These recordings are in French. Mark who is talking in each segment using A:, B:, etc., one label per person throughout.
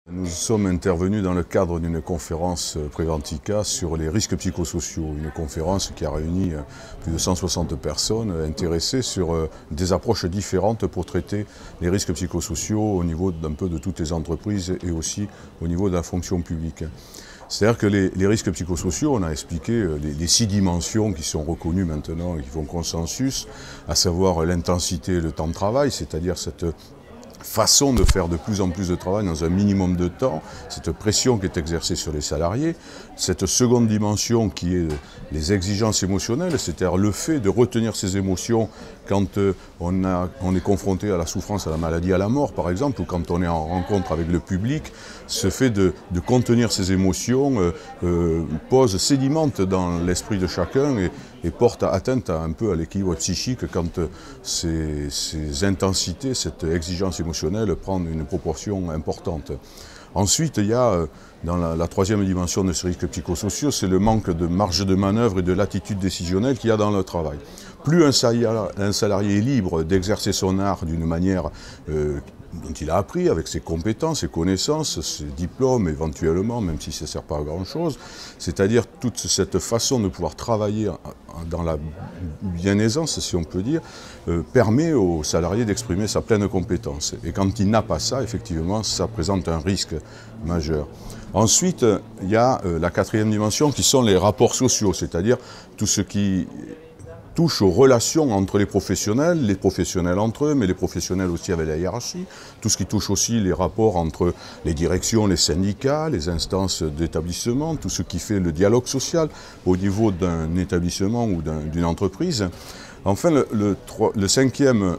A: Nous sommes intervenus dans le cadre d'une conférence Préventica sur les risques psychosociaux, une conférence qui a réuni plus de 160 personnes intéressées sur des approches différentes pour traiter les risques psychosociaux au niveau d'un peu de toutes les entreprises et aussi au niveau de la fonction publique. C'est-à-dire que les risques psychosociaux, on a expliqué les 6 dimensions qui sont reconnues maintenant et qui font consensus, à savoir l'intensité et le temps de travail, c'est-à-dire cette façon de faire de plus en plus de travail dans un minimum de temps, cette pression qui est exercée sur les salariés, cette seconde dimension qui est les exigences émotionnelles, c'est-à-dire le fait de retenir ses émotions quand on est confronté à la souffrance, à la maladie, à la mort par exemple, ou quand on est en rencontre avec le public, ce fait de contenir ses émotions sédimente dans l'esprit de chacun et porte atteinte un peu à l'équilibre psychique quand ces intensités, cette exigence émotionnelle prend une proportion importante. Ensuite, il y a, dans la troisième dimension de ces risques psychosociaux, c'est le manque de marge de manœuvre et de latitude décisionnelle qu'il y a dans le travail. Plus un salarié est libre d'exercer son art d'une manière dont il a appris, avec ses compétences, ses connaissances, ses diplômes éventuellement, même si ça ne sert pas à grand-chose, c'est-à-dire toute cette façon de pouvoir travailler dans la bienfaisance, si on peut dire, permet au salarié d'exprimer sa pleine compétence. Et quand il n'a pas ça, effectivement, ça présente un risque majeur. Ensuite, il y a la quatrième dimension qui sont les rapports sociaux, c'est-à-dire tout ce qui touche aux relations entre les professionnels entre eux, mais les professionnels aussi avec la hiérarchie, tout ce qui touche aussi les rapports entre les directions, les syndicats, les instances d'établissement, tout ce qui fait le dialogue social au niveau d'un établissement ou d'une entreprise. Enfin, la cinquième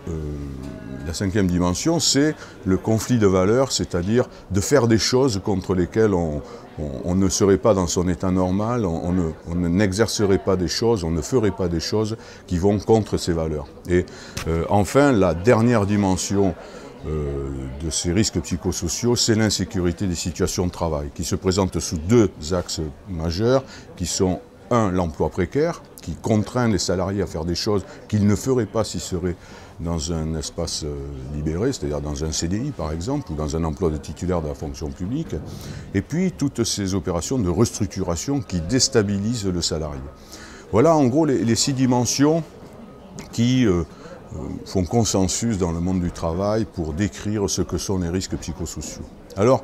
A: dimension, c'est le conflit de valeurs, c'est-à-dire de faire des choses contre lesquelles on ne serait pas dans son état normal, on n'exercerait pas des choses, on ne ferait pas des choses qui vont contre ces valeurs. Et enfin, la dernière dimension de ces risques psychosociaux, c'est l'insécurité des situations de travail, qui se présente sous 2 axes majeurs, qui sont l'emploi précaire, qui contraint les salariés à faire des choses qu'ils ne feraient pas s'ils seraient dans un espace libéré, c'est-à-dire dans un CDI par exemple, ou dans un emploi de titulaire de la fonction publique, et puis toutes ces opérations de restructuration qui déstabilisent le salarié. Voilà en gros les 6 dimensions qui font consensus dans le monde du travail pour décrire ce que sont les risques psychosociaux. Alors,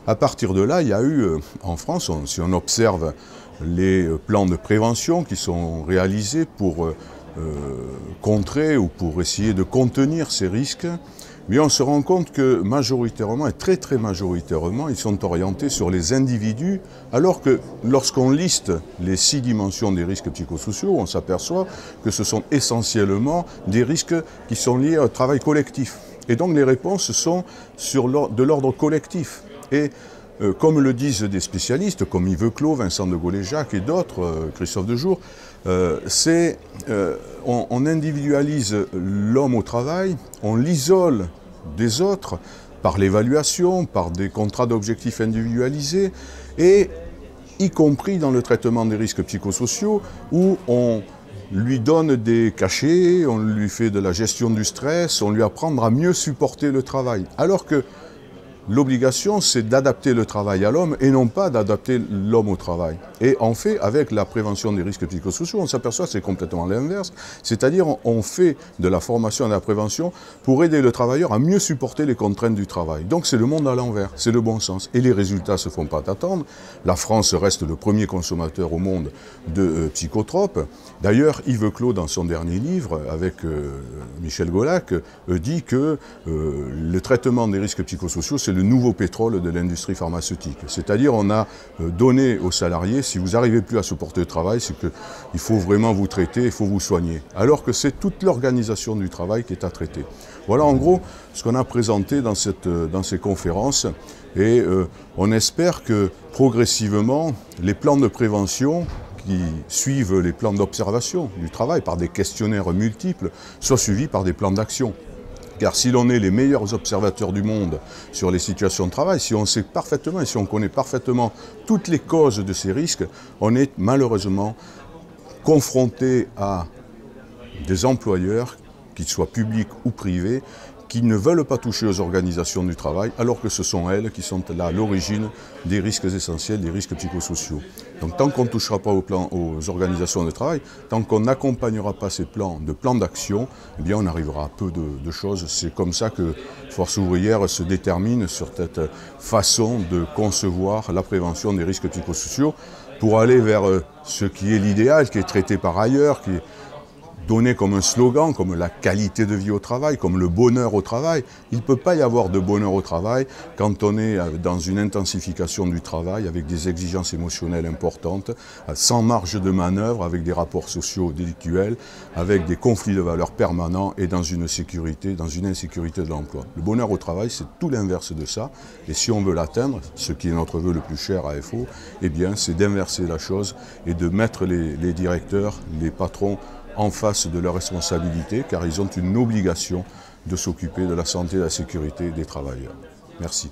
A: à partir de là, il y a eu, en France, si on observe les plans de prévention qui sont réalisés pour contrer ou pour essayer de contenir ces risques, mais on se rend compte que majoritairement, et très très majoritairement, ils sont orientés sur les individus, alors que lorsqu'on liste les 6 dimensions des risques psychosociaux, on s'aperçoit que ce sont essentiellement des risques qui sont liés au travail collectif. Et donc les réponses sont de l'ordre collectif. Et comme le disent des spécialistes, comme Yves Clos, Vincent de Gaulle-Jacques et d'autres, Christophe Dejour, on individualise l'homme au travail, on l'isole des autres par l'évaluation, par des contrats d'objectifs individualisés, et y compris dans le traitement des risques psychosociaux, où on lui donne des cachets, on lui fait de la gestion du stress, on lui apprend à mieux supporter le travail. Alors que l'obligation, c'est d'adapter le travail à l'homme et non pas d'adapter l'homme au travail. Et en fait, avec la prévention des risques psychosociaux, on s'aperçoit que c'est complètement l'inverse. C'est-à-dire, on fait de la formation et de la prévention pour aider le travailleur à mieux supporter les contraintes du travail. Donc c'est le monde à l'envers, c'est le bon sens. Et les résultats ne se font pas attendre. La France reste le premier consommateur au monde de psychotropes. D'ailleurs, Yves Clos, dans son dernier livre, avec Michel Golac, dit que le traitement des risques psychosociaux, c'est le nouveau pétrole de l'industrie pharmaceutique. C'est-à-dire, on a donné aux salariés, si vous n'arrivez plus à supporter le travail, c'est qu'il faut vraiment vous traiter, il faut vous soigner. Alors que c'est toute l'organisation du travail qui est à traiter. Voilà en gros ce qu'on a présenté dans ces conférences. Et on espère que progressivement, les plans de prévention qui suivent les plans d'observation du travail par des questionnaires multiples soient suivis par des plans d'action. Car si l'on est les meilleurs observateurs du monde sur les situations de travail, si on sait parfaitement et si on connaît parfaitement toutes les causes de ces risques, on est malheureusement confronté à des employeurs, qu'ils soient publics ou privés, qui ne veulent pas toucher aux organisations du travail, alors que ce sont elles qui sont là à l'origine des risques essentiels, des risques psychosociaux. Donc tant qu'on ne touchera pas aux organisations de travail, tant qu'on n'accompagnera pas ces plans d'action, eh bien on arrivera à peu de choses. C'est comme ça que Force ouvrière se détermine sur cette façon de concevoir la prévention des risques psychosociaux pour aller vers ce qui est l'idéal, qui est traité par ailleurs, qui est donné comme un slogan, comme la qualité de vie au travail, comme le bonheur au travail. Il ne peut pas y avoir de bonheur au travail quand on est dans une intensification du travail, avec des exigences émotionnelles importantes, sans marge de manœuvre, avec des rapports sociaux délictuels, avec des conflits de valeurs permanents et dans une insécurité de l'emploi. Le bonheur au travail, c'est tout l'inverse de ça. Et si on veut l'atteindre, ce qui est notre vœu le plus cher à FO, eh bien, c'est d'inverser la chose et de mettre les directeurs, les patrons, en face de leurs responsabilités, car ils ont une obligation de s'occuper de la santé et de la sécurité des travailleurs. Merci.